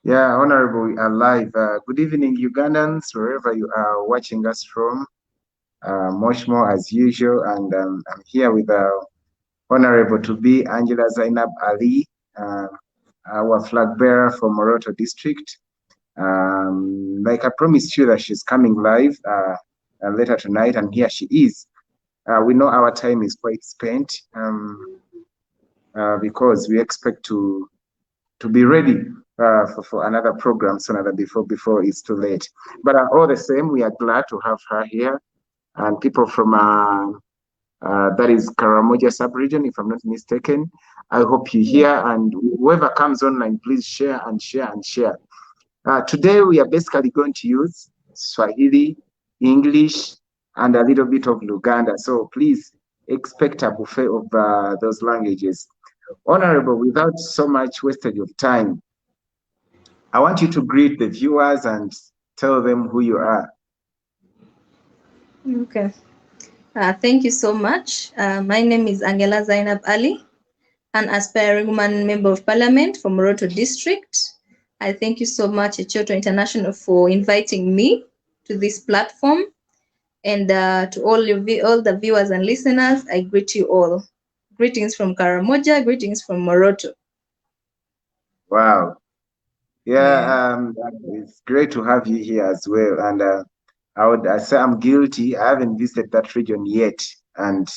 Yeah, Honorable, we are live. Good evening, Ugandans, wherever you are watching us from. Much more as usual, and I'm here with Honorable to be Angela Zainab Ali, uh, our flag bearer from Moroto district. Like I promised you that she's coming live later tonight, and here she is. We know our time is quite spent because we expect to be ready for another program sooner than before it's too late. But all the same, we are glad to have her here and people from that is Karamoja sub-region, if I'm not mistaken. I hope you hear, and whoever comes online, please share and share and share. Today, we are basically going to use Swahili, English, and a little bit of Luganda. So please expect a buffet of those languages. Honorable, without so much wastage of time, I want you to greet the viewers and tell them who you are. Okay. Thank you so much. My name is Angella Zainab Ali, an aspiring woman member of parliament from Moroto district. I thank you so much, Echoto International, for inviting me to this platform. And to all the viewers and listeners, I greet you all. Greetings from Karamoja, greetings from Moroto. Wow. Yeah. Yeah, it's great to have you here as well. And I say I'm guilty. I haven't visited that region yet. And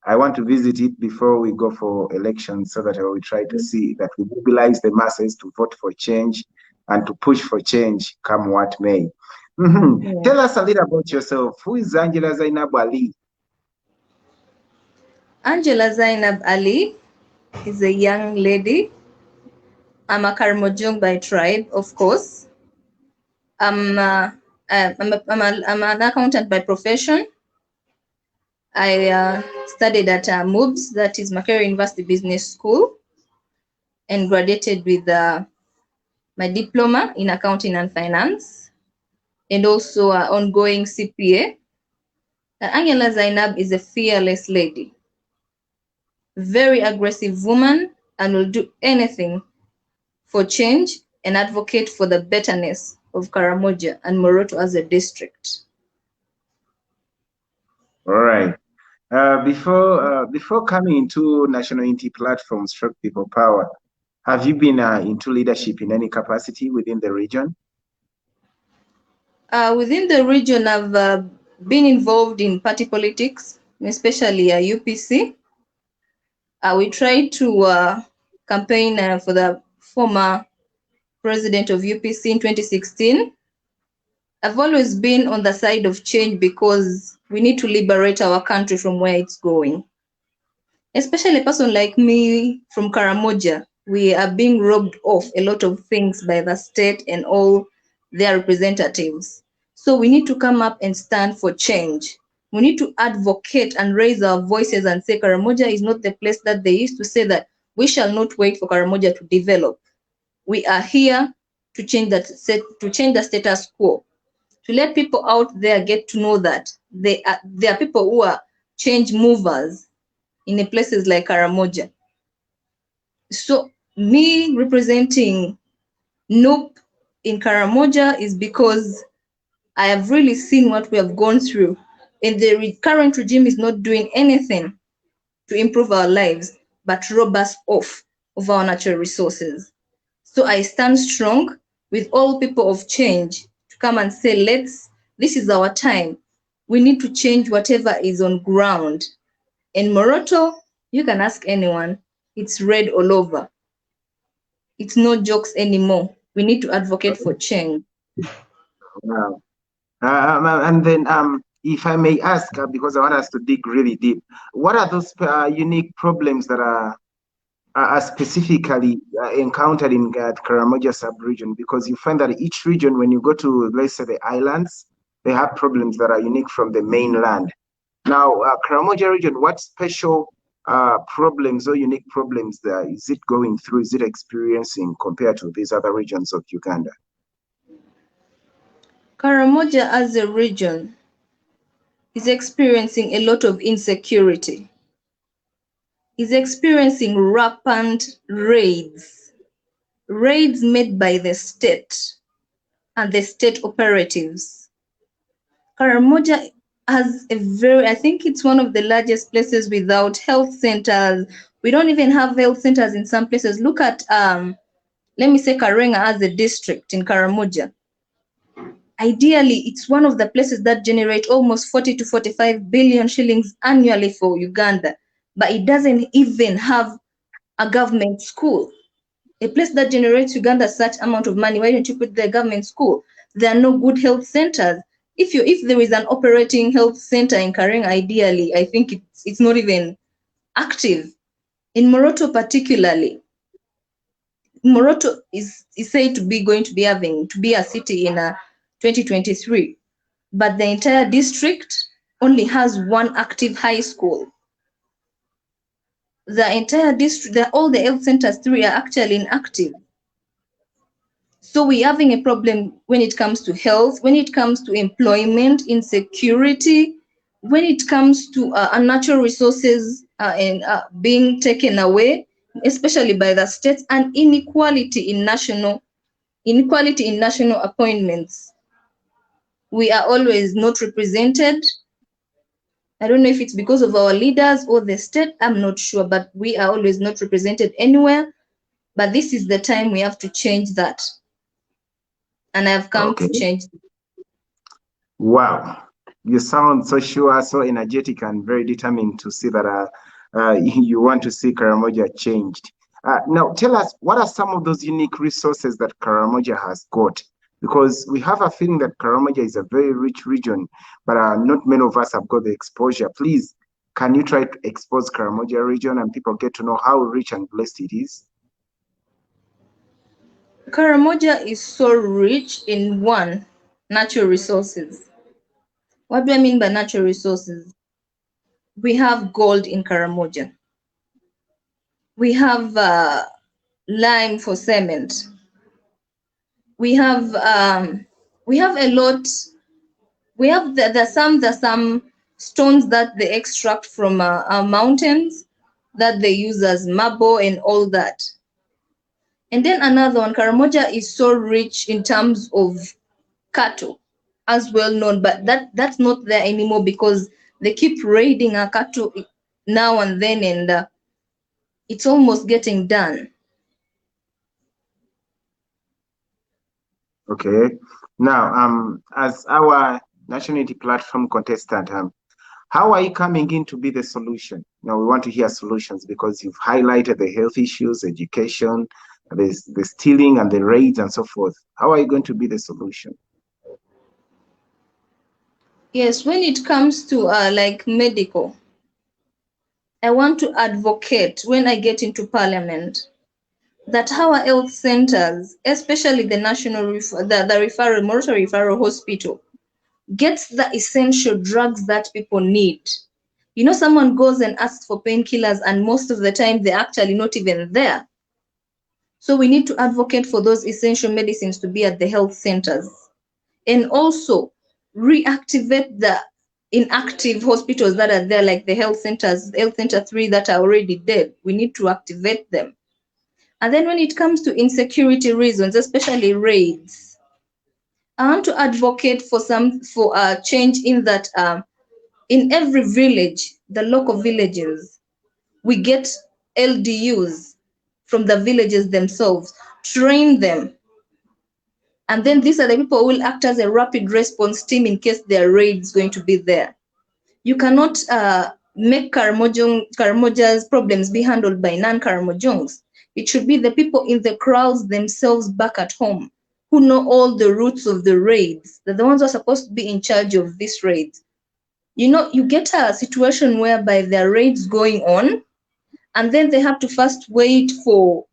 I want to visit it before we go for elections so that we try to see that we mobilize the masses to vote for change and to push for change come what may. Yeah. Tell us a little about yourself. Who is Angela Zainab Ali? Angela Zainab Ali is a young lady. I'm a Karamojong by tribe, of course. I'm an accountant by profession. I studied at MUBS, that is Makerere University Business School, and graduated with my diploma in accounting and finance, and also ongoing CPA. Angela Zainab is a fearless lady, very aggressive woman, and will do anything for change and advocate for the betterness of Karamoja and Moroto as a district. All right. Before coming into national unity platforms, Stroke People Power, have you been into leadership in any capacity within the region? Within the region, I've been involved in party politics, especially UPC. We tried to campaign for the former president of UPC in 2016. I've always been on the side of change because we need to liberate our country from where it's going. Especially a person like me from Karamoja, we are being robbed of a lot of things by the state and all their representatives. So we need to come up and stand for change. We need to advocate and raise our voices and say Karamoja is not the place that they used to say that we shall not wait for Karamoja to develop. We are here to change the status quo, to let people out there get to know that there are people who are change movers in places like Karamoja. So me representing Nope in Karamoja is because I have really seen what we have gone through, and the current regime is not doing anything to improve our lives, but rob us of our natural resources. So I stand strong with all people of change to come and say, this is our time. We need to change whatever is on ground. In Moroto, you can ask anyone, it's red all over. It's no jokes anymore. We need to advocate for change. Wow. And then, if I may ask, because I want us to dig really deep, what are those unique problems that are specifically encountered in Karamoja sub-region? Because you find that each region, when you go to, let's say, the islands, they have problems that are unique from the mainland. Now, Karamoja region, what special problems or unique problems there is it going through, is it experiencing compared to these other regions of Uganda? Karamoja as a region is experiencing a lot of insecurity, is experiencing rampant raids, raids made by the state and the state operatives. Karamoja has I think it's one of the largest places without health centers. We don't even have health centers in some places. Look at, let me say Karenga as a district in Karamoja. Ideally, it's one of the places that generate almost 40 to 45 billion shillings annually for Uganda, but it doesn't even have a government school. A place that generates Uganda such amount of money, why don't you put the government school? There are no good health centers. If there is an operating health center in Karen, ideally, I think it's not even active. In Moroto particularly, Moroto is said to be going to be a city in 2023, but the entire district only has one active high school. The entire district, all the health centers, 3 are actually inactive. So we're having a problem when it comes to health, when it comes to employment, insecurity, when it comes to natural resources being taken away, especially by the states, and inequality in national appointments. We are always not represented. I don't know if it's because of our leaders or the state, I'm not sure, but we are always not represented anywhere. But this is the time we have to change that. And I've come to change. Wow. You sound so sure, so energetic, and very determined to see that you want to see Karamoja changed. Now, tell us, what are some of those unique resources that Karamoja has got? Because we have a feeling that Karamoja is a very rich region, but not many of us have got the exposure. Please, can you try to expose Karamoja region and people get to know how rich and blessed it is? Karamoja is so rich in natural resources. What do I mean by natural resources? We have gold in Karamoja. We have lime for cement. We have a lot. We have there's some stones that they extract from our mountains that they use as marble and all that. And then another one, Karamoja is so rich in terms of cattle, as well known, but that's not there anymore because they keep raiding our cattle now and then, and it's almost getting done. Okay. Now, as our National Unity Platform contestant, how are you coming in to be the solution? Now, we want to hear solutions because you've highlighted the health issues, education, the stealing and the raids and so forth. How are you going to be the solution? Yes, when it comes to like medical, I want to advocate when I get into parliament that our health centers, especially the referral, Moroto Referral Hospital, gets the essential drugs that people need. You know, someone goes and asks for painkillers, and most of the time they're actually not even there. So we need to advocate for those essential medicines to be at the health centers, and also reactivate the inactive hospitals that are there, like the health centers, health center 3 that are already dead. We need to activate them. And then when it comes to insecurity reasons, especially raids, I want to advocate for a change in that in every village, the local villages, we get LDUs from the villages themselves, train them. And then these are the people who will act as a rapid response team in case there are raids going to be there. You cannot make Karamoja's problems be handled by non-Karamojongs. It should be the people in the crowds themselves back at home who know all the routes of the raids. They're the ones who are supposed to be in charge of these raids. You know, you get a situation whereby there are raids going on, and then they have to first wait for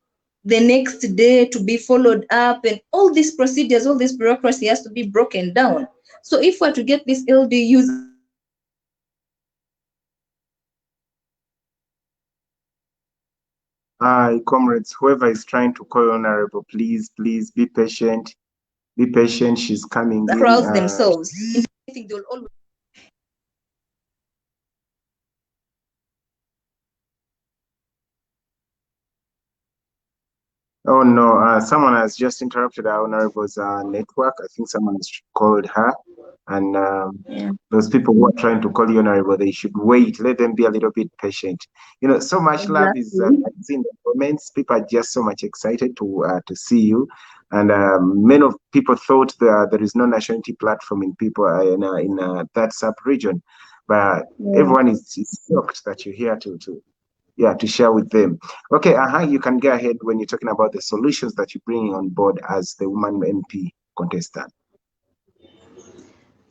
the next day to be followed up, and all these procedures, all this bureaucracy has to be broken down. So if we're to get these LDUs, Comrades, whoever is trying to call Honorable, please be patient. Be patient. She's coming the in. crowds themselves, I think they'll always. Oh no, someone has just interrupted our honorable's network. I think someone has called her, and Yeah. those people who are trying to call you honorable, they should wait. Let them be a little bit patient. You know, so much love is Exactly. in the comments. People are just so much excited to see you, and many of people thought there is no nationality platform in people in that sub region, but Yeah. everyone is shocked that you're here to share with them. Okay, you can go ahead when you're talking about the solutions that you're bringing on board as the woman MP contestant.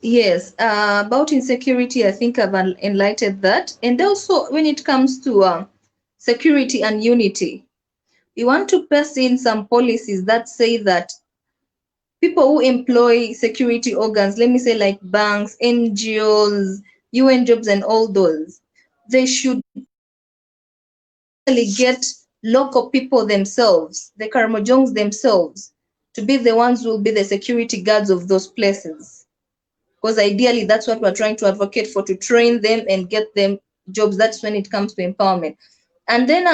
Yes, about insecurity, I think I've enlightened that. And also, when it comes to security and unity, we want to pass in some policies that say that people who employ security organs, let me say like banks, NGOs, UN jobs, and all those, they should really get local people themselves, the Karamojongs themselves, to be the ones who will be the security guards of those places. Because ideally, that's what we're trying to advocate for, to train them and get them jobs. That's when it comes to empowerment. And then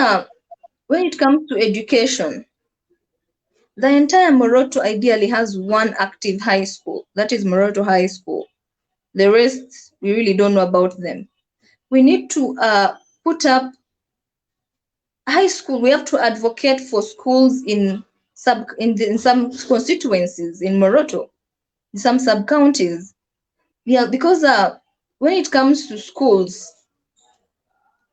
when it comes to education, the entire Moroto ideally has one active high school. That is Moroto High School. The rest, we really don't know about them. We need to put up high school. We have to advocate for schools in some constituencies in Moroto, in some sub counties. Yeah, because when it comes to schools,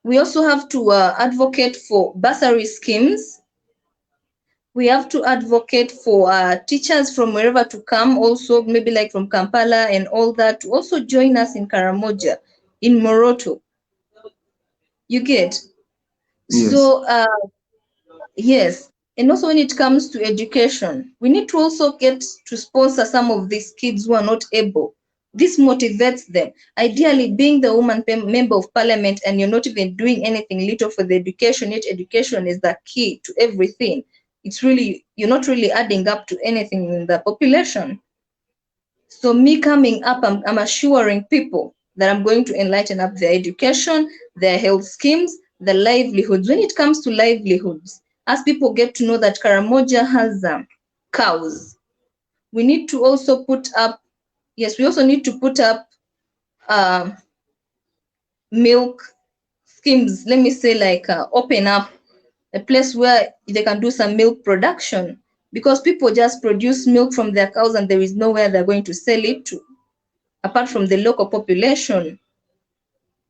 we also have to advocate for bursary schemes. We have to advocate for teachers from wherever to come, also maybe like from Kampala and all that, to also join us in Karamoja, in Moroto. You get? Yes. So, yes. And also when it comes to education, we need to also get to sponsor some of these kids who are not able. This motivates them. Ideally, being the woman member of parliament and you're not even doing anything little for the education, yet education is the key to everything. It's really, you're not really adding up to anything in the population. So me coming up, I'm assuring people that I'm going to enlighten up their education, their health schemes, the livelihoods. When it comes to livelihoods, as people get to know that Karamoja has cows, we need to also put up, yes, we also need to put up uh, milk schemes. Let me say like open up a place where they can do some milk production, because people just produce milk from their cows and there is nowhere they're going to sell it to apart from the local population.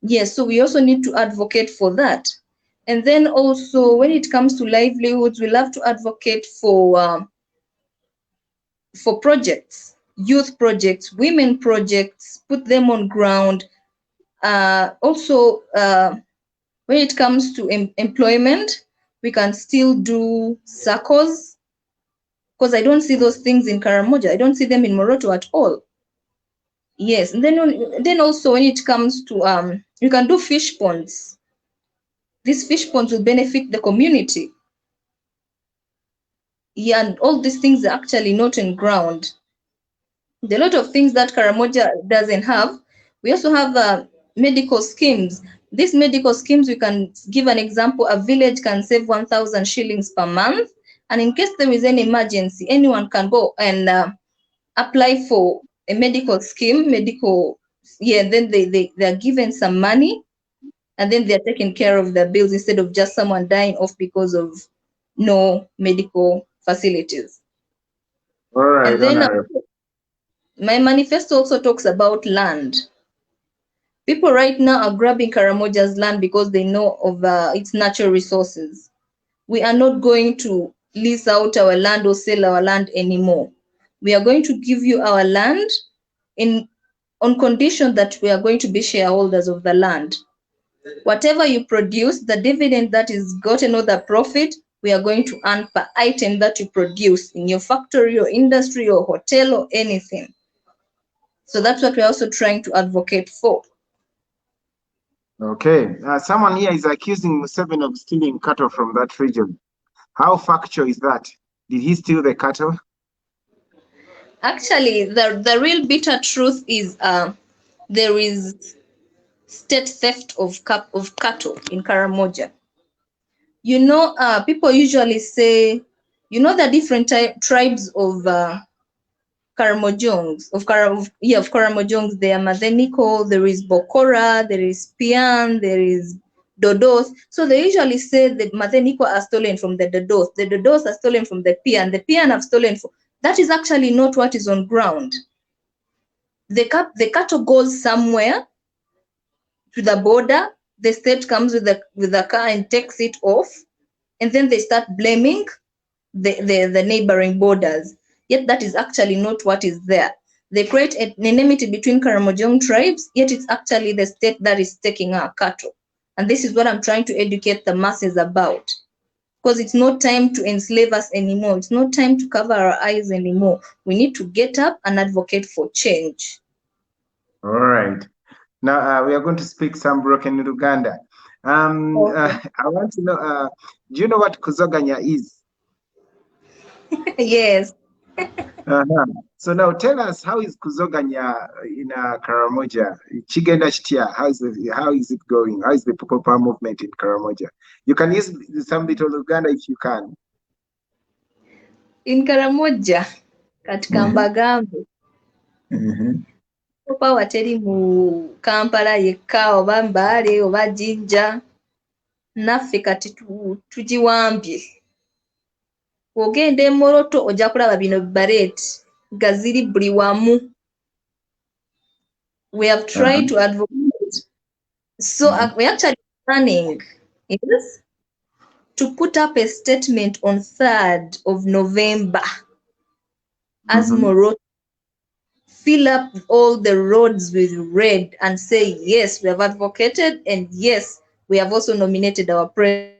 Yes, so we also need to advocate for that. And then also when it comes to livelihoods, we'll have to advocate for projects, youth projects, women projects, put them on ground. Also, when it comes to employment, we can still do circles, because I don't see those things in Karamoja. I don't see them in Moroto at all. Yes, and then also when it comes to you can do fish ponds. These fish ponds will benefit the community. Yeah, and all these things are actually not in ground. There are a lot of things that Karamoja doesn't have. We also have medical schemes. These medical schemes, we can give an example. A village can save 1,000 shillings per month. And in case there is any emergency, anyone can go and apply for a medical scheme, then they are given some money, and then they're taking care of their bills instead of just someone dying off because of no medical facilities. All right, And then honorable. my manifesto also talks about land. People right now are grabbing Karamoja's land because they know of its natural resources. We are not going to lease out our land or sell our land anymore. We are going to give you our land in on condition that we are going to be shareholders of the land. Whatever you produce, the dividend that is gotten or the profit, we are going to earn per item that you produce in your factory or industry or hotel or anything. So that's what we're also trying to advocate for. Okay. Someone here is accusing Museveni of stealing cattle from that region. How factual is that? Did he steal the cattle? Actually, the real bitter truth is there is state theft of cattle in Karamoja. You know, people usually say You know the different tribes of Karamojongs, of Karamojongs. There are Mazeniko, there is Bokora, there is Pian, there is Dodos. So they usually say that Mazeniko are stolen from the Dodos are stolen from the Pian have stolen from. That is actually not what is on ground. The cattle goes somewhere to the border. The state comes with the car and takes it off, and then they start blaming the neighboring borders. Yet that is actually not what is there. They create an enmity between Karamojong tribes, yet it's actually the state that is taking our cattle. And this is what I'm trying to educate the masses about. Because it's not time to enslave us anymore. It's not time to cover our eyes anymore. We need to get up and advocate for change. All right. Now we are going to speak some broken Luganda. Okay. I want to know, do you know what kuzoganya is? Yes. So now tell us, how is kuzoganya in Karamoja? Chigenda Chitia, how is it going? How is the people power movement in Karamoja? You can use some bit of Luganda if you can. In Karamoja, katika Mbagambe, power wateri mu Kampala yekka oba Mbale oba Jinja, naffe kati tugiwambye. Ogenda e Moroto ojja kulaba bino bibareeti nga ziri buli wamu. We have tried to advocate. So we actually planning is to put up a statement on 3rd of November as Moroto. Fill up all the roads with red and say, yes, we have advocated, and yes, we have also nominated our president.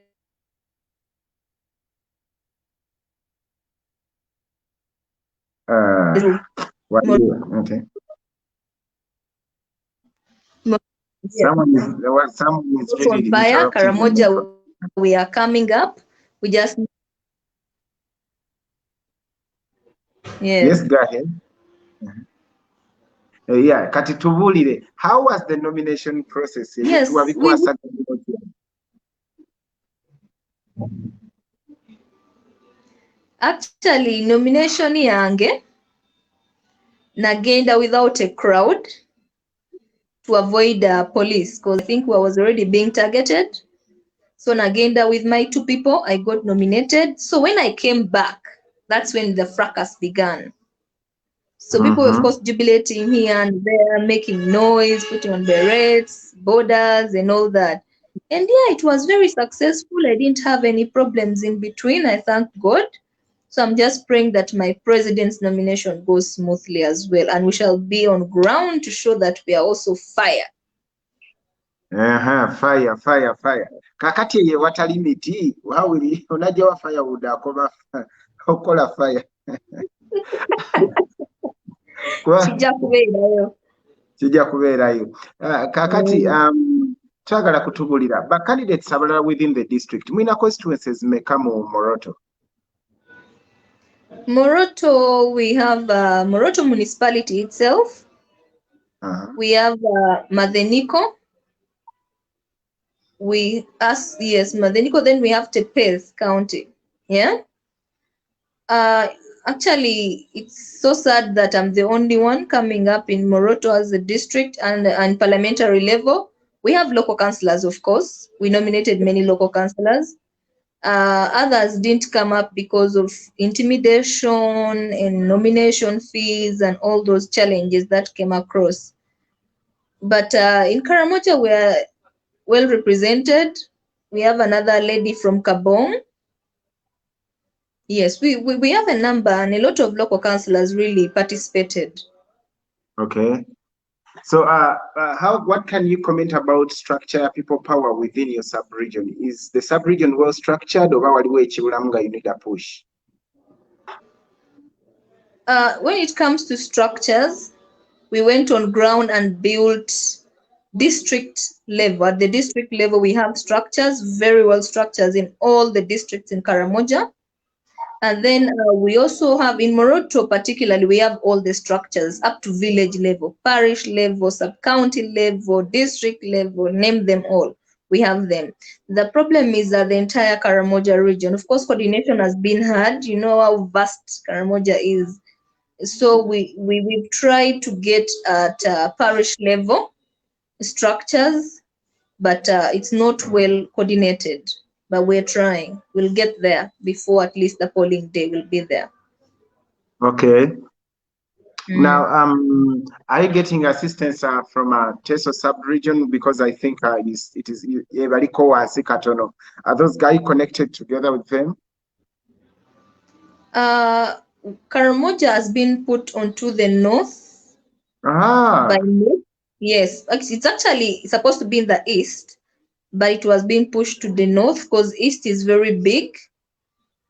Okay. Someone is really on fire. interrupting. Karamoja, we are coming up. We just yes, go ahead. Yeah, kati tubulire. How was the nomination process? Yes, actually, nomination yange nagenda without a crowd to avoid police, because I think I was already being targeted. So nagenda with my 2 people, I got nominated. So when I came back, that's when the fracas began. So people were, of course, jubilating here and there, making noise, putting on berets, borders, and all that. And yeah, it was very successful. I didn't have any problems in between. I thank God. So I'm just praying that my president's nomination goes smoothly as well. And we shall be on ground to show that we are also fire. Fire. Kakati ye watali miti, wawili, unajewa firewood akoba okola fire. Kijja kubeerayo. Kakati twagala kutubulira ba candidates abalala within the district. Mwina constituencies meka mu Moroto? Moroto, we have Moroto municipality itself. We have Mazeniko. Mazeniko. Then we have Tepes County. Yeah. Actually, it's so sad that I'm the only one coming up in Moroto as a district and parliamentary level. We have local councillors, of course. We nominated many local councillors. Others didn't come up because of intimidation and nomination fees and all those challenges that came across. But in Karamoja, we are well represented. We have another lady from Kabong. Yes, we have a number, and a lot of local councillors really participated. Okay. So what can you comment about structure, people power within your sub-region? Is the sub-region well structured, or you need a push? When it comes to structures, we went on ground and built district level. At the district level, we have structures, very well structures in all the districts in Karamoja. And then we also have in Moroto particularly, we have all the structures up to village level, parish level, sub-county level, district level, name them all. we have them. The problem is that the entire Karamoja region, of course, coordination has been had. You know how vast Karamoja is. So we've tried to get at parish level structures, but it's not well coordinated. But we're trying. We'll get there before at least the polling day will be there. Okay. Now, are you getting assistance from Teso sub-region? Because I think it is Katono. Are those guys connected together with them? Karamoja has been put onto the north. Ah. By north. Yes, it's actually supposed to be in the east, but it was being pushed to the north because east is very big.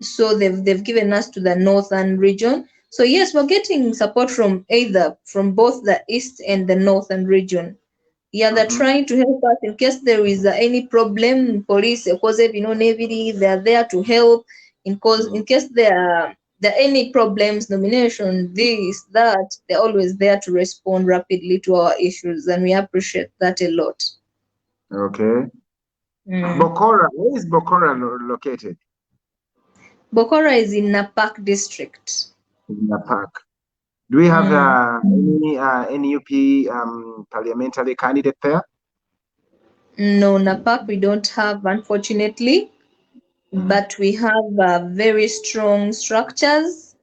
So they've given us to the northern region. So yes, we're getting support from both the east and the northern region. Yeah, they're trying to help us in case there is any problem. Police, because Navy, they're there to help. In case there are any problems, nomination, this, that, they're always there to respond rapidly to our issues, and we appreciate that a lot. Okay. Bokora, where is Bokora located? Bokora is in Napak district. In Napak. Do we have any UP parliamentary candidate there? No, Napak we don't have, unfortunately, but we have very strong structures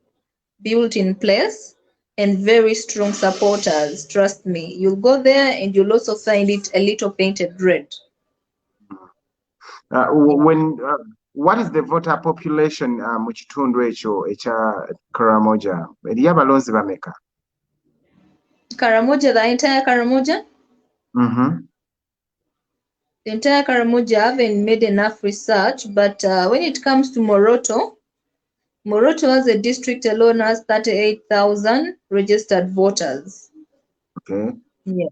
built in place and very strong supporters. Trust me, you'll go there and you'll also find it a little painted red. What is the voter population mu kitundu ekyo ekya Karamoja? Eriyo abalonzi bameka? Karamoja, the entire Karamoja? The entire Karamoja, I haven't made enough research, but when it comes to Moroto as a district alone has 38,000 registered voters. Okay. Yeah.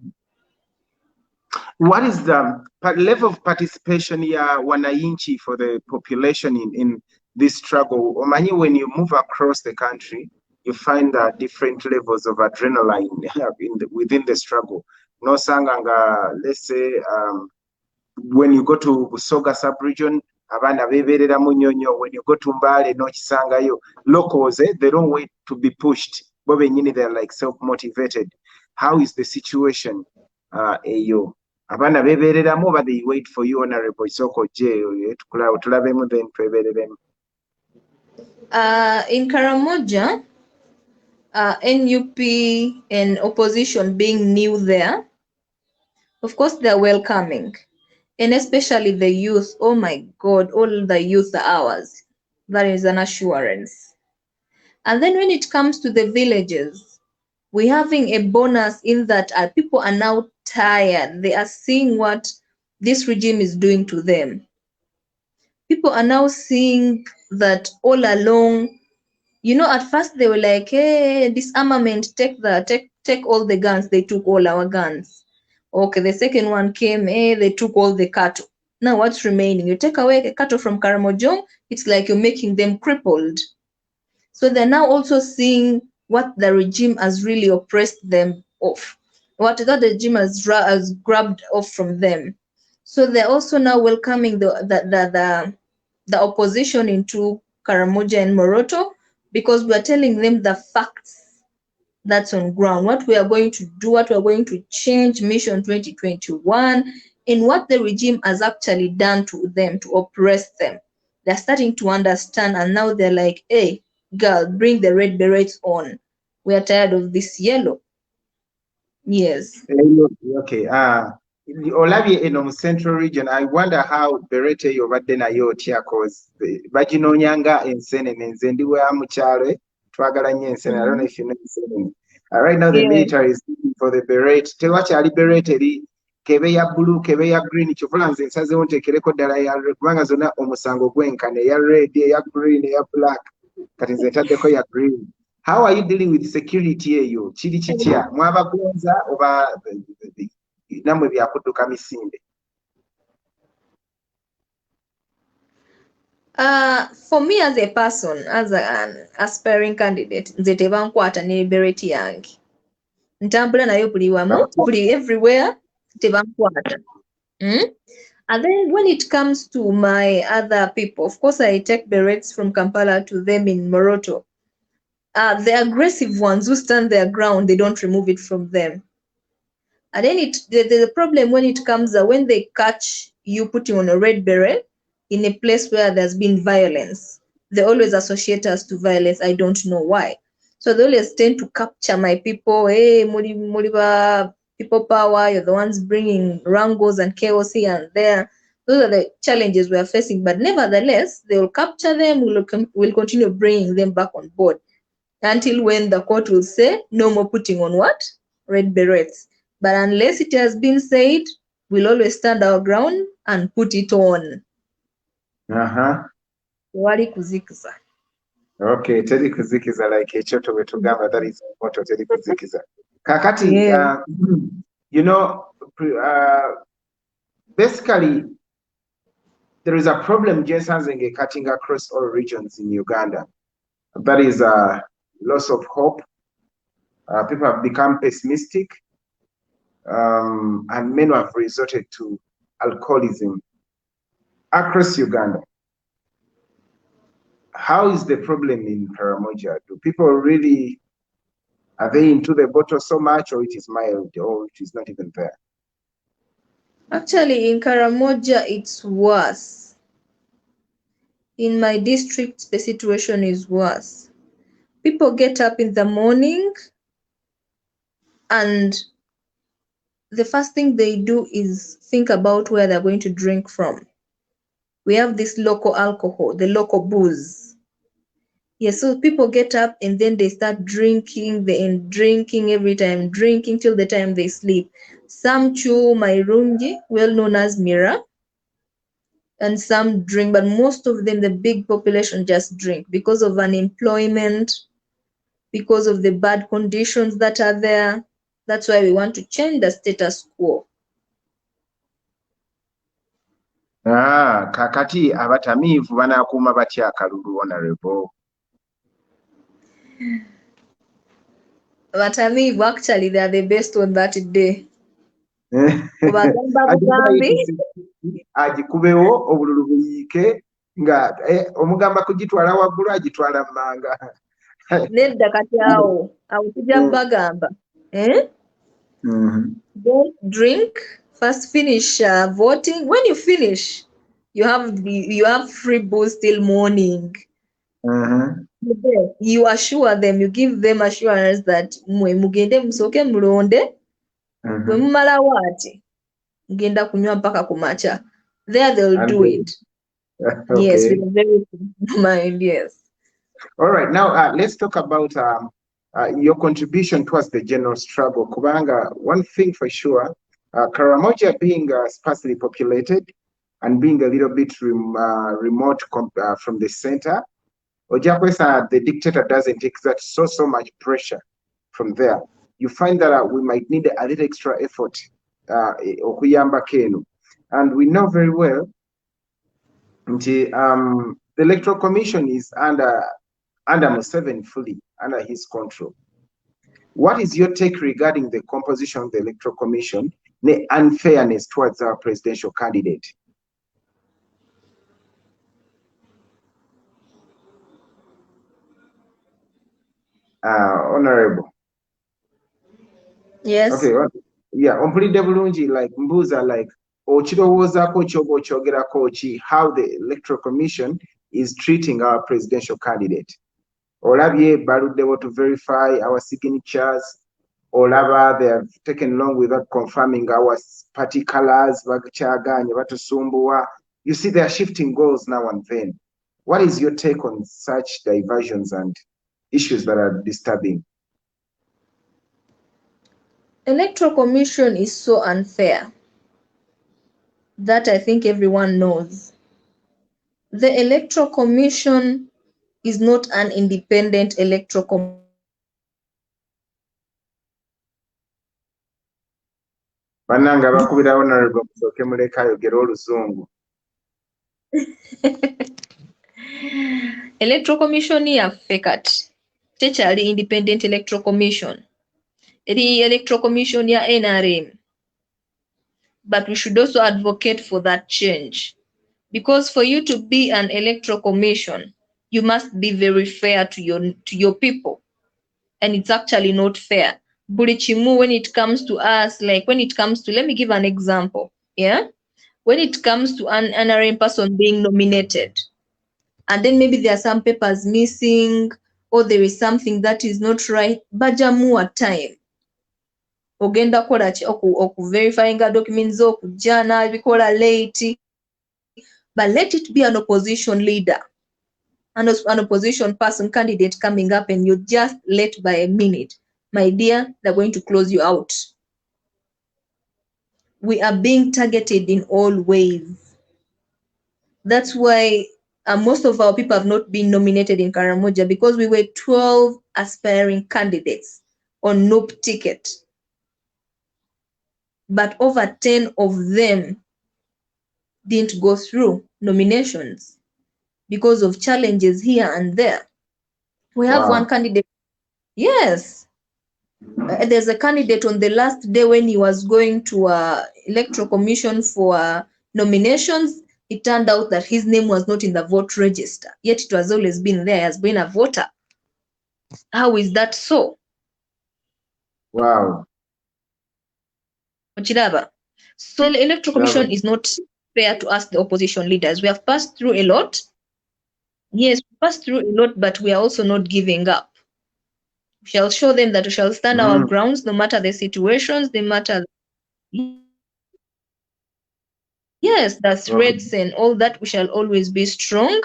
What is the level of participation wananchi for the population in this struggle? Omanyi, when you move across the country, you find different levels of adrenaline within the struggle. No sanganga, let's say, when you go to Busoga sub-region, abana beberera munyonyo. When you go to Mbale, no chisangayo. Locals, they don't wait to be pushed. They're like self-motivated. How is the situation, Eyo? Abana bebereramu, but they wait for you, Honorable Soko J. Tulabemu then twebereremu. In Karamoja, NUP and opposition being new there, of course they're welcoming. And especially the youth, oh my God, all the youth are ours. That is an assurance. And then when it comes to the villages, we're having a bonus in that people are now tired. They are seeing what this regime is doing to them. People are now seeing that all along, at first they were like, hey, disarmament, take all the guns. They took all our guns. Okay, the second one came, hey, they took all the cattle. Now what's remaining? You take away the cattle from Karamojong, it's like you're making them crippled. So they're now also seeing what the regime has really oppressed them of, what the regime has grabbed off from them. So they're also now welcoming the opposition into Karamoja and Moroto, because we're telling them the facts that's on ground, what we are going to do, what we are going to change, Mission 2021, and what the regime has actually done to them to oppress them. They're starting to understand, and now they're like, hey, girl, bring the red berets on. We are tired of this yellow. Yes. Okay. Olabye eno mu Central Region, I wonder how Berete yobadde nayo otya, cause baginoonyanga enseenene. Nze ndi wa mu kyalo, twagala nnyo enseenene. I don't know if you know enseenene. Right now the military is looking for the beret. Tewakyali beret eri kebe ya blue, kebe ya green. Kyovula nze nsazeewo nteekereko ddala ya red, kubanga zonna omusango gwenkana, eya red, eya green, eya black. Kati nze ntaddeko ya green. How are you dealing with security eyo? Kiri kitya? Mwabagonza oba namwe byakudduka misinde? For me as a person, as an aspiring candidate, nze tebankwata ne beret yange. Ntambula nayo buli wamu, buli everywhere, tebankwata. And then when it comes to my other people, of course, I take berets from Kampala to them in Moroto. The aggressive ones who stand their ground, they don't remove it from them. And then the problem when it comes when they catch you putting on a red beret in a place where there's been violence, they always associate us to violence. I don't know why. So they always tend to capture my people. Hey, Muriba, people power, you're the ones bringing wrangles and chaos here and there. Those are the challenges we are facing. But nevertheless, they will capture them, we'll continue bringing them back on board until when the court will say no more putting on what? Red berets. But unless it has been said, we'll always stand our ground and put it on. Wali kuzikiza. Okay, teri kuzikiza like echoto wetugamba, that is motto, teri kuzikiza. Kakati, Yeah. you know, basically, there is a problem Jessanzenge cutting across all regions in Uganda. That is a loss of hope. People have become pessimistic, and many have resorted to alcoholism across Uganda. How is the problem in Karamoja? Do people really, are they into the bottle so much, or it is mild, or it is not even there? Actually, in Karamoja, it's worse. In my district, the situation is worse. People get up in the morning and the first thing they do is think about where they're going to drink from. We have this local alcohol, the local booze. Yes, so people get up and then they start drinking, drinking every time, drinking till the time they sleep. Some chew mairungi, well known as mira, and some drink, but most of them, the big population, just drink because of unemployment, because of the bad conditions that are there. That's why we want to change the status quo. Kakati abatamiivu banakuuma batya akalulu, Honorable? Abatamiivu, actually, they are the best on that day. Kubagamba bugambi. Agikubewo obululu buyiike nga omugamba kugitwala waggulu agitwala mmanga. Nedda kati awo tujja bagamba. Don't drink, first finish voting. When you finish, you have free booze till morning. You assure them, you give them assurance that mwe mugende musooke mulonde, bwe mumalawo ati mugenda kunywa mpaka kumacha. There they'll do it. Okay. Yes, with a very good mind, yes. All right, now let's talk about your contribution towards the general struggle. Kubanga, one thing for sure, Karamoja being sparsely populated and being a little bit remote from the center, Ojakwesa, the dictator, doesn't exert so much pressure from there. You find that we might need a little extra effort, okuyamba kenu. And we know very well the Electoral Commission is under Museveni fully, under his control. What is your take regarding the composition of the Electoral Commission, the unfairness towards our presidential candidate? Honorable. Yes. Okay. Yeah. Ompulidde bulungi, like mbuuza, like okirowoozako kyoba okyogerako ki how the Electoral Commission is treating our presidential candidate. Olabye baluddewo to verify our signatures. Olaba they have taken long without confirming our party colors. Bakyaganye batusumbuwa. You see, they are shifting goals now and then. What is your take on such diversions and issues that are disturbing? Electoral Commission is so unfair that I think everyone knows. The Electoral Commission is not an independent electoral commission. Bannanga bakubira Honorable musooke muleka ayogere oluzungu. Electoral Commission yaffe kati tekyali independent electoral commission. Eri electoral commission ya NRM. but we should also advocate for that change. Because for you to be an electoral commission, you must be very fair to your people. And it's actually not fair. Buli chimu, when it comes to us, like when it comes to, let me give an example. Yeah. When it comes to an NRM person being nominated, and then maybe there are some papers missing, or there is something that is not right, bajamu at time. Ogenda kola ki verifying documents okujana bikola late, but let it be an opposition leader, an opposition person candidate coming up, and you're just late by a minute, my dear, they're going to close you out. We are being targeted in all ways. That's why most of our people have not been nominated in Karamoja, because we were 12 aspiring candidates on NOP ticket, but over 10 of them didn't go through nominations because of challenges here and there. We have one Wow. candidate. Yes. There's a candidate on the last day when he was going to electoral commission for nominations. It turned out that his name was not in the vote register, yet it was always been there as being a voter. How is that so? Wow. Ochiraba. So the electoral commission is not fair to us, the opposition leaders. We have passed through a lot. Yes, we passed through a lot, but we are also not giving up. We shall show them that we shall stand our grounds no matter the situations, no matter, yes, the threats and all that. We shall always be strong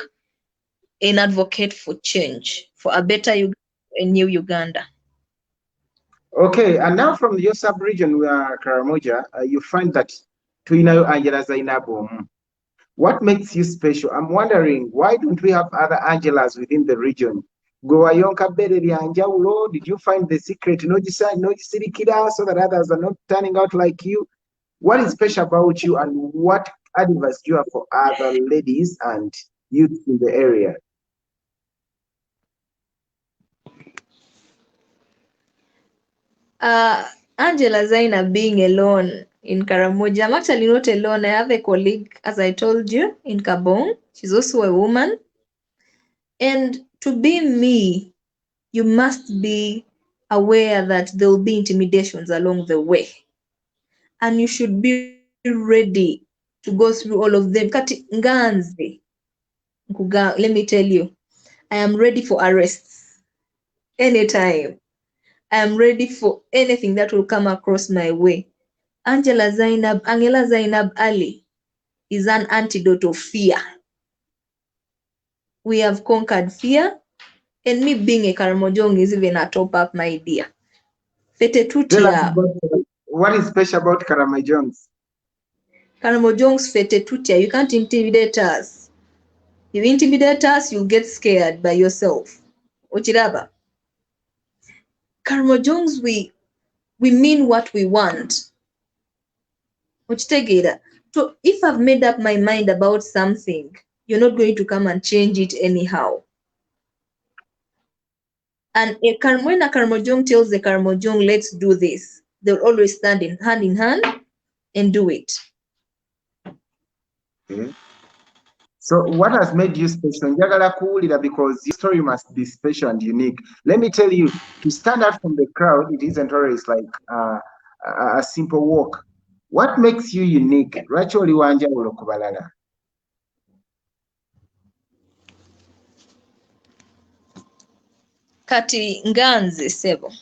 and advocate for change, for a better Uganda, a new Uganda. Okay, and now from your sub-region, Karamoja, you find that Tuinayo Angella Zainab. What makes you special? I'm wondering, why don't we have other Angelas within the region? Goayonka Bederi Anjaulo, did you find the secret Nojisirikida so that others are not turning out like you? What is special about you, and what advice do you have for other ladies and youth in the area? Angella Zainab being alone in Karamoja. I'm actually not alone. I have a colleague, as I told you, in Kabong. She's also a woman. And to be me, you must be aware that there will be intimidations along the way. And you should be ready to go through all of them. Kati nganze. Let me tell you, I am ready for arrests anytime. I am ready for anything that will come across my way. Angella Zainab Ali is an antidote of fear. We have conquered fear, and me being a Karamojong is even a top up, my dear. Fete Tell us tutia. about what is special about Karamajongs. Karamojongs fete tutia. You can't intimidate us. You intimidate us, you'll get scared by yourself. Ochiraba. Karamojongs, we mean what we want. Ochitegeera. So if I've made up my mind about something, you're not going to come and change it anyhow. And when a Karamojong tells the Karamojong, let's do this, they'll always stand hand in hand and do it. Okay. So what has made you special? Njagala kuwulira, because your story must be special and unique. Let me tell you, to stand out from the crowd, it isn't always like a simple walk. What makes you unique? Lwaki oli wa njawulo ku balala? Kati nganze sebo.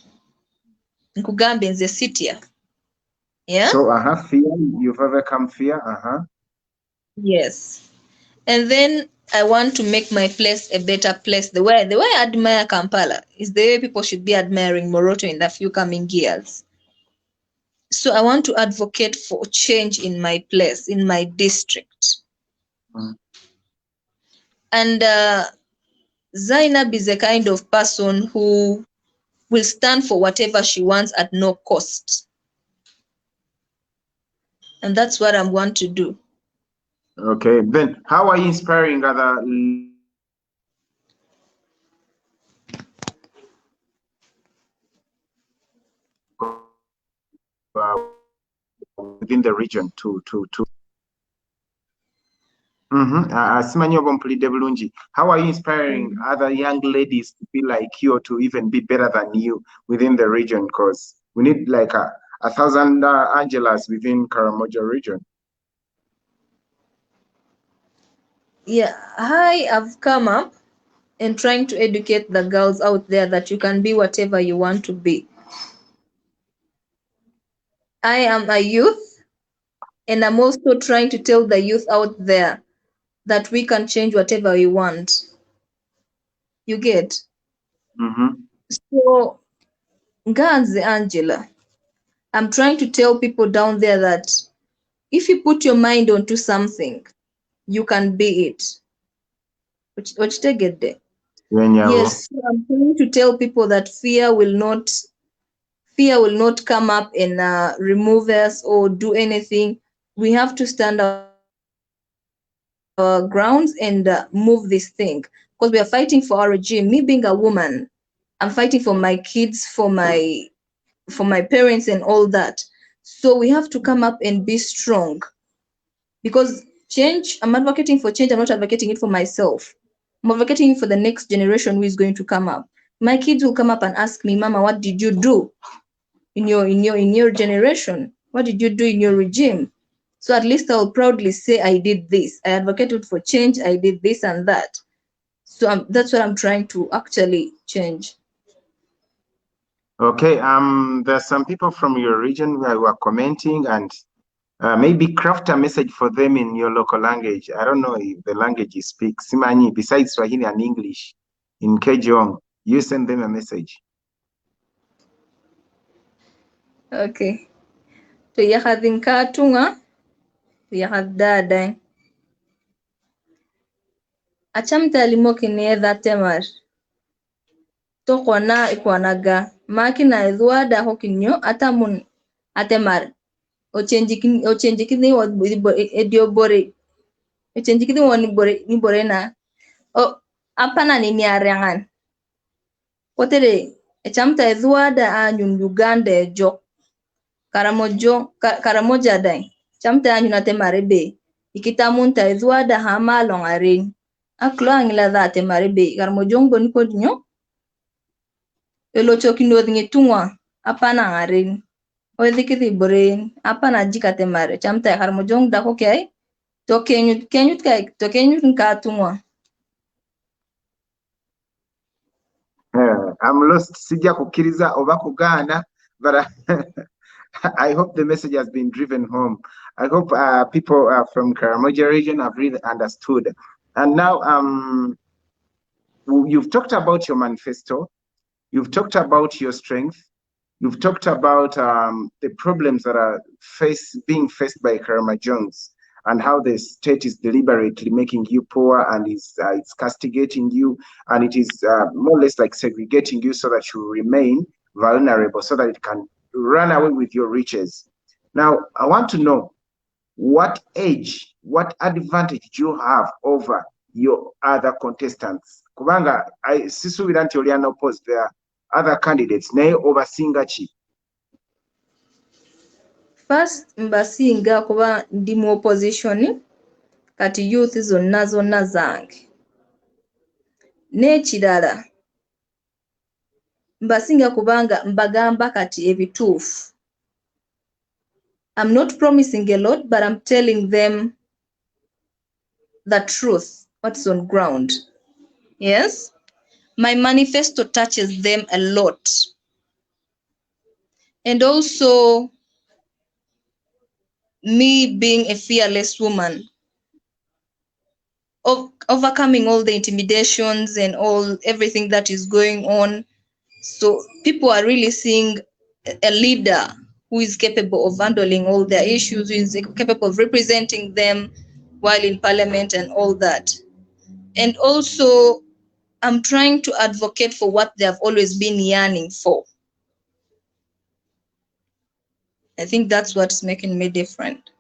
Nkugambe nze sitya. Yeah? So fear, you've overcome fear. Yes. And then I want to make my place a better place. The way I admire Kampala is the way people should be admiring Moroto in the few coming years. So I want to advocate for change in my place, in my district. And Zainab is a kind of person who will stand for whatever she wants at no cost. And that's what I'm going to do. Okay, then how are you inspiring other within the region to simanyi oba mpulidde bulungi. How are you inspiring other young ladies to be like you or to even be better than you within the region? Because we need like 1,000 Angelas within Karamoja region. Yeah, I have come up and trying to educate the girls out there that you can be whatever you want to be. I am a youth, and I'm also trying to tell the youth out there that we can change whatever we want. You get? So, Ganze Angela, I'm trying to tell people down there that if you put your mind onto something, you can be it. Which they get there. Yes, so I'm trying to tell people that fear will not come up and remove us or do anything. We have to stand our grounds and move this thing, because we are fighting for our regime. Me being a woman, I'm fighting for my kids, for my parents and all that. So we have to come up and be strong, because change, I'm advocating for change. I'm not advocating it for myself. I'm advocating for the next generation who is going to come up. My kids will come up and ask me, Mama, what did you do in your generation? What did you do in your regime? So at least I'll proudly say I did this. I advocated for change. I did this and that. So that's what I'm trying to actually change. Okay. There's some people from your region who are commenting, and maybe craft a message for them in your local language. I don't know if the language you speak, Simanyi, besides Swahili and English, in Kejong, you send them a message. Okay. Tuyahadhin katunga, tuyahadada. Achamta limoki niedha temar. Tokona ikwanaga. Makina edhuada hokinyo atamun atemar. Ochenjikini ediobore. Ochenjikini wani bore na. O apana nini arengan. Kotere echamta edhuada anyun Uganda ejo. Karamoja dai. Chamta anyun atemare be. Ikitamunta edhuada hama longarin. Aklo angila dha atemare be. Karamojong boni kodinyo. Elocho kinodhi ngitungwa. Apana ngarin. Oedhikidhi boren. Apana jikate mare. Chamta karamojong dako kay. To kenyut nkatungwa. I'm lost. Sija kukiriza oba kugana, but I hope the message has been driven home. I hope people from Karamoja region have really understood. And now, you've talked about your manifesto. You've talked about your strength. You've talked about the problems that are being faced by Karamojons, and how the state is deliberately making you poor, and it's castigating you, and it is more or less like segregating you so that you remain vulnerable, so that it can run away with your riches. Now, I want to know what advantage do you have over your other contestants? Kubanga, sisuubira nti oli unopposed there other candidates, naye obasinga ki? First, mbasinga kuba ndi mu opposition kati youth zonna zange. N'ekirala, mbasinga kubanga mbagamba kati ebituufu. I'm not promising a lot, but I'm telling them the truth, what's on ground. Yes? My manifesto touches them a lot. And also, me being a fearless woman, overcoming all the intimidations and everything that is going on. So people are really seeing a leader who is capable of handling all their issues, who is capable of representing them while in parliament and all that. And also, I'm trying to advocate for what they have always been yearning for. I think that's what's making me different.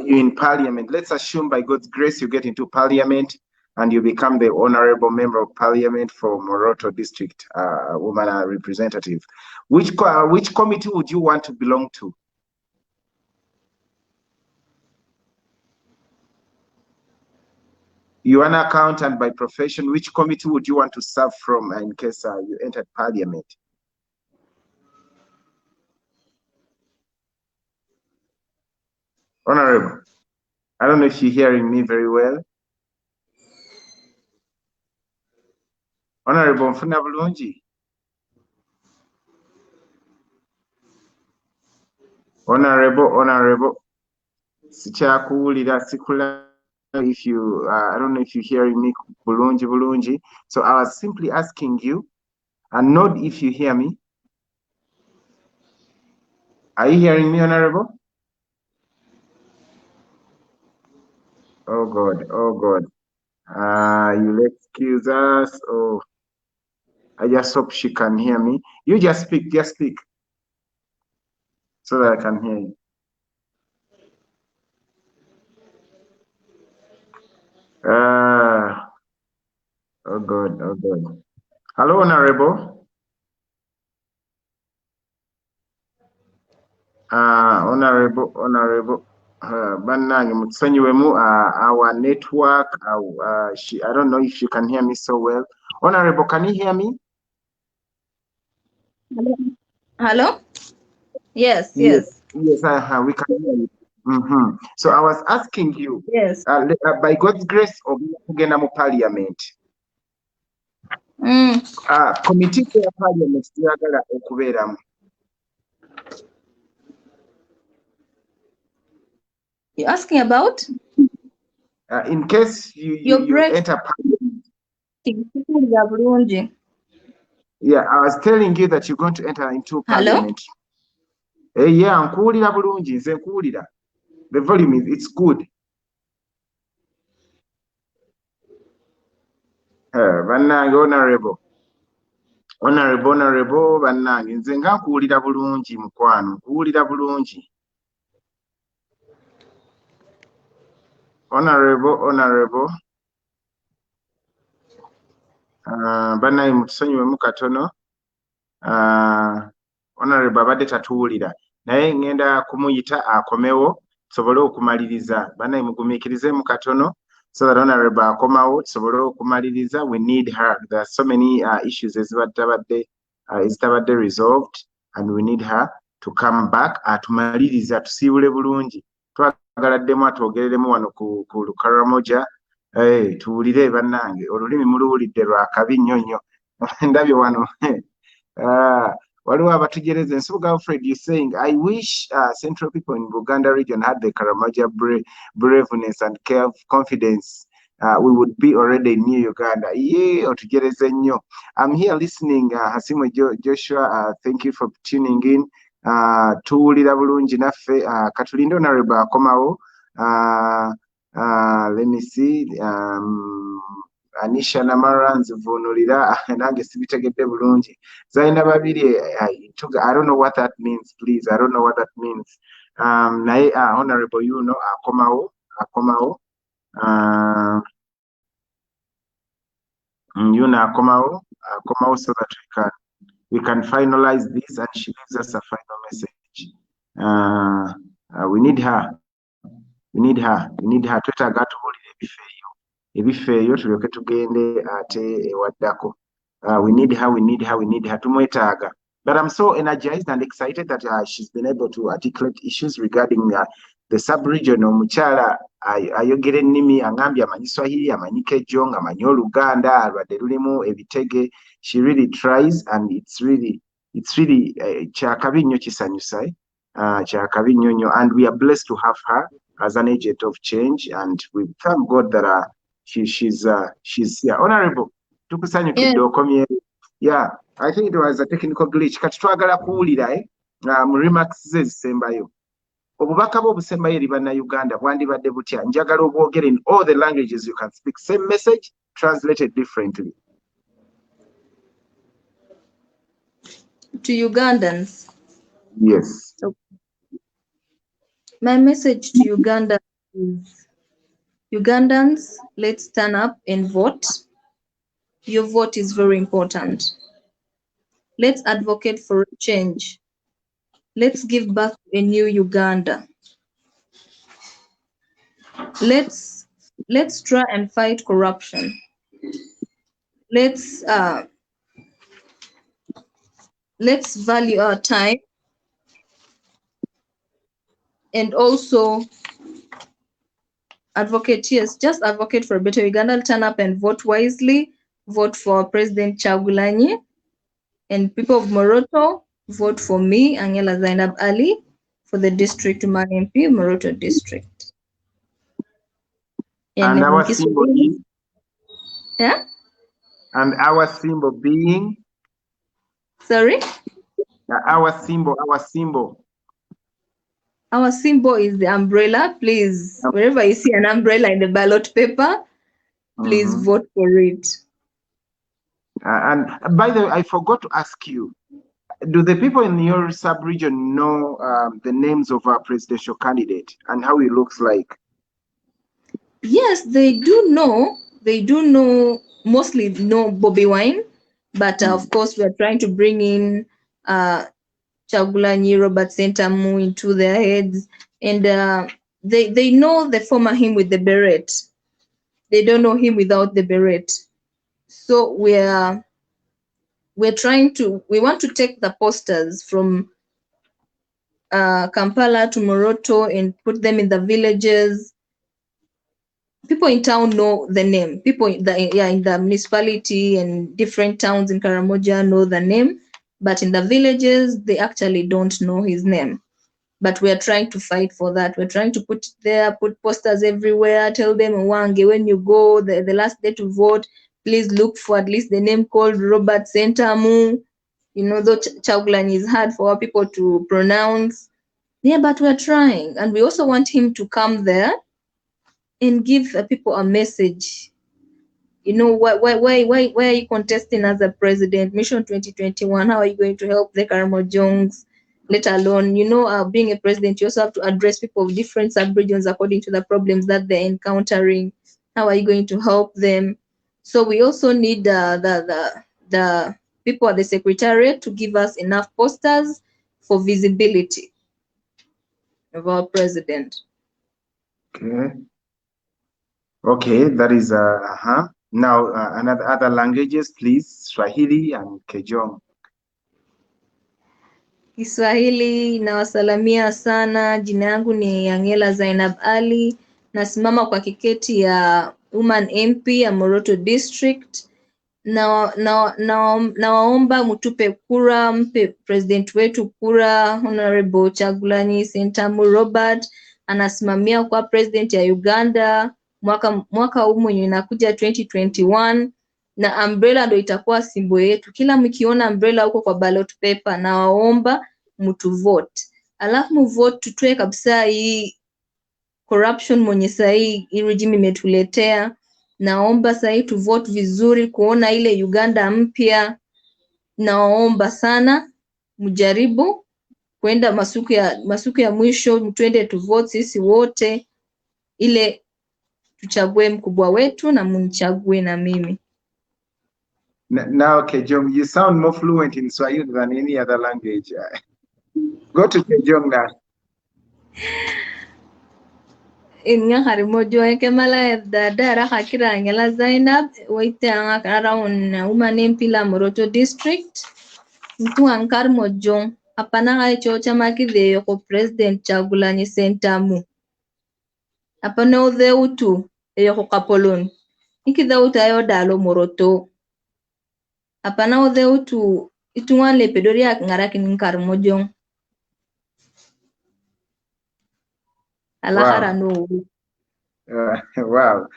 You in parliament. Let's assume by God's grace you get into parliament. and you become the honorable member of parliament for Moroto district, woman representative. Which committee would you want to belong to? You are an accountant by profession. Which committee would you want to serve from in case you entered parliament? Honorable, I don't know if you're hearing me very well. Honorable Mfuna Bulungi. Honorable. Sichakuwulira sikula. If you, I don't know if you're hearing me bulungi. So I was simply asking you, and nod if you hear me. Are you hearing me, Honorable? Oh God. You'll excuse us. Oh, I just hope she can hear me. You just speak, so that I can hear you. Oh God. Hello, Honorable. Honorable. Bannange mutusonyiwemu, our network. I don't know if you can hear me so well. Honorable, can you hear me? Hello? Yes. We can hear you. So I was asking you, Yes. by God's grace, ogenda mu parliament. Committee ya parliament tuyagala okubeeramu. You're asking about? In case you enter parliament. Yeah, I was telling you that you're going to enter into parliament. Hello? Yeah, nkuwulira bulungi, nze nkuwulira. The volume it's good. Bannange, honorable bannange, nze nga nkuwulira bulungi mukwano, nkuwulira bulungi. Honorable. Bannange mutusonyiwemu katono. Honorable abadde tatuwulira, naye ngenda kumuyita akomewo tusobole okumaliriza. Bannange mugumiikirizeemu katono so that honorable akomawo tusobole okumaliriza. We need her. There are so many issues ezitabadde resolved, and we need her to come back atumaliriza tusiibule bulungi. Twagala ddemu atwogereremu wano ku Lukaramoja. Tuwulire bannange, olulimi muluwulidde lwakabi nnyo. Ndabye wano. Waliwo abatujereza Nsubuga Alfred, you saying, I wish central people in Buganda region had the Karamoja braveness and confidence. We would be already in New Uganda. Yeah, otujereza nnyo. I'm here listening. Hasimu Joshua, thank you for tuning in. Tuwulira bulungi naffe. Katulinde Honorable akomawo. Let me see. Anisha Namara nzivunulira nange sibitegedde bulungi. Zainab babiri, I don't know what that means, please. I don't know what that means. Naye honorable akomawo. Akomawo so that we can finalize this and she gives us a final message. We need her. Twetaaga tuwulire ebifeeyo tulyoke tugende ate ewaddako. We need her. Tumwetaaga. But I'm so energized and excited that she's been able to articulate issues regarding the sub-region. Omukyala ayogera ennimi, angambye amanyi Swahili, amanyi Kejong, amanyi Oluganda, alwadde lulimu ebitege. She really tries, and it's really kyakabi nnyo kisanyusa. Kyakabi nnyo, and we are blessed to have her as an agent of change, and we thank God that she's here. Honorable, tukusanyukidde okomye. Yeah, I think it was a technical glitch. Kati twagala kuwulira mu remarks ze ezisembayo. Obubaka bwo obusembayo eri bannayuganda bwandibadde butya? Njagala obwogere in all the languages you can speak. Same message, translated differently. To Ugandans? Yes. My message to Uganda is Ugandans, let's stand up and vote. Your vote is very important. Let's advocate for change. Let's give birth to a new Uganda. Let's try and fight corruption. Let's value our time and also advocate. Yes, just advocate for a better Uganda. Turn up and vote wisely. Vote for President Chagulanyi. And people of Moroto, vote for me, Angella Zainab Ali, for the district man MP, Moroto district. And our symbol is? Yeah? And our symbol being? Sorry? Our symbol. Our symbol is the umbrella. Please, wherever you see an umbrella in the ballot paper, please vote for it. And by the way, I forgot to ask you, do the people in your sub-region know the names of our presidential candidate and how he looks like? Yes, they do know. They do know, mostly know Bobby Wine, but of course we are trying to bring in Chagulanyi, Robert Sentamu into their heads, and they know the former him with the beret. They don't know him without the beret. So we want to take the posters from Kampala to Moroto and put them in the villages. People in town know the name. People in the municipality and different towns in Karamoja know the name, but in the villages they actually don't know his name. But we are trying to fight for that. We're trying to put posters everywhere, tell them, Wange, when you go, the last day to vote, please look for at least the name called Robert Sentamu. You know, though Chagulanyi is hard for our people to pronounce. Yeah, but we're trying. And we also want him to come there and give people a message. You know, why are you contesting as a president? Mission 2021, how are you going to help the Karamojongs? Let alone, you know, being a president, you also have to address people of different sub-regions according to the problems that they're encountering. How are you going to help them? So we also need the people at the secretariat to give us enough posters for visibility of our president. Okay, that is Now other languages, please. Swahili and Kejong. Kiswahili nawasalamia sana. Jina yangu ni Angella Zainab Ali. Nasimama kwa kiketi ya Woman MP ya Moroto District. Nawaomba mtupe kura, mpe president wetu kura, Honorable Chagulanyi Sentamu Robert. Anasimamia kwa president ya Uganda mwaka huu mwenye inakuja 2021. Na umbrella ndo itakuwa simbo yetu. Kila mkiona umbrella huko kwa ballot paper, na waomba mtu vote. Alafu mvote tutoe kabisa hii corruption mwenye sahi hii regime imetuletea. Naomba sahi tu vote vizuri kuona ile Uganda mpya. Naomba sana mjaribu kwenda masuku ya mwisho, mtuende tu vote sisi wote ile tuchague mkubwa wetu na mnichague na mimi. Now, Kejong, you sound more fluent in Swahili than any other language. Go to Kejong now. Inga harimojo eke mala dada hakira Angella Zainab waite anga around Woman MP la Moroto District. Mtu ankar mojo apana ga chocha makide ko President Chagulanyi Sentamu. Apana ode utu ko kapolon. Ikida utayo dalo Moroto. Apana ode utu ituan le pedoria ngaraki nkar mojo. Wow. Wow.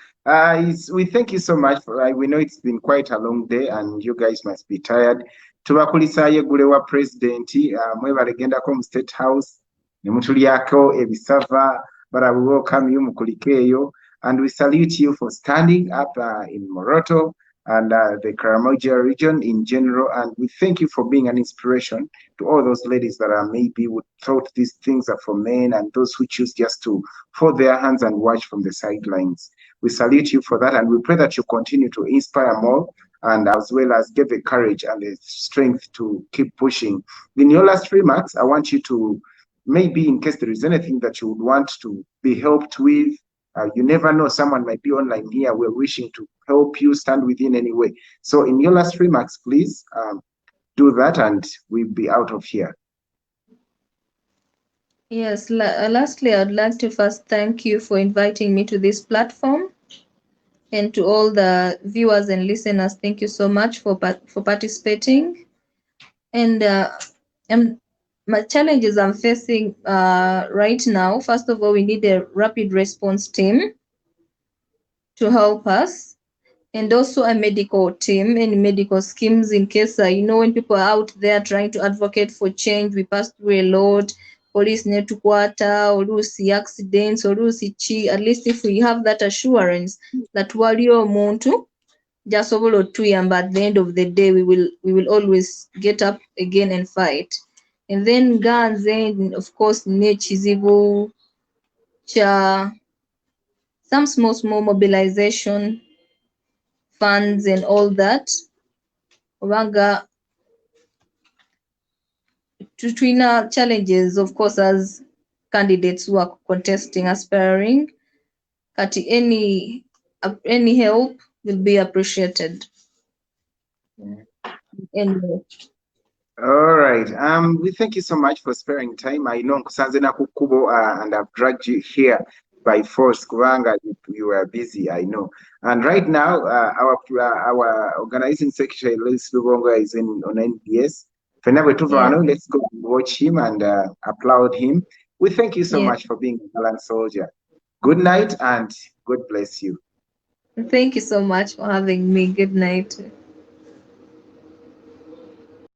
We thank you so much. We know it's been quite a long day and you guys must be tired. Tubakulisaye gule wa president mwebalegenda ko mu State House nemutulyako ebisava but we welcome you mukulikeyo and we salute you for standing up in Moroto and the Karamoja region in general, and we thank you for being an inspiration to all those ladies that are maybe would thought these things are for men and those who choose just to fold their hands and watch from the sidelines. We salute you for that, and we pray that you continue to inspire more, and as well as give the courage and the strength to keep pushing. In your last remarks, I want you to, maybe in case there is anything that you would want to be helped with, you never know, someone might be online here. We're wishing to help you, stand within any way. So in your last remarks, please do that, and we'll be out of here. Yes, lastly, I'd like to first thank you for inviting me to this platform. And to all the viewers and listeners, thank you so much for participating. And my challenges I'm facing right now, first of all, we need a rapid response team to help us, and also a medical team and medical schemes in case, when people are out there trying to advocate for change, we pass through a lot, police need to quarter, or see accidents, or see chi, at least if we have that assurance that waliyo omuntu jasobola otuyamba, at the end of the day we will always get up again and fight. And then guns, and of course nechizibu cha some small mobilization funds and all that. Obanga twina challenges, of course, as candidates who are contesting, aspiring. Kati any help will be appreciated. Anyway. All right. We thank you so much for sparing time. I know Kusanze na kukubo, and I've dragged you here by force. Kubanga, you were busy, I know. And right now, our organizing secretary, Luis Lubonga, is on NBS. Let's go watch him and applaud him. We thank you so much for being a gallant soldier. Good night, and God bless you. Thank you so much for having me. Good night.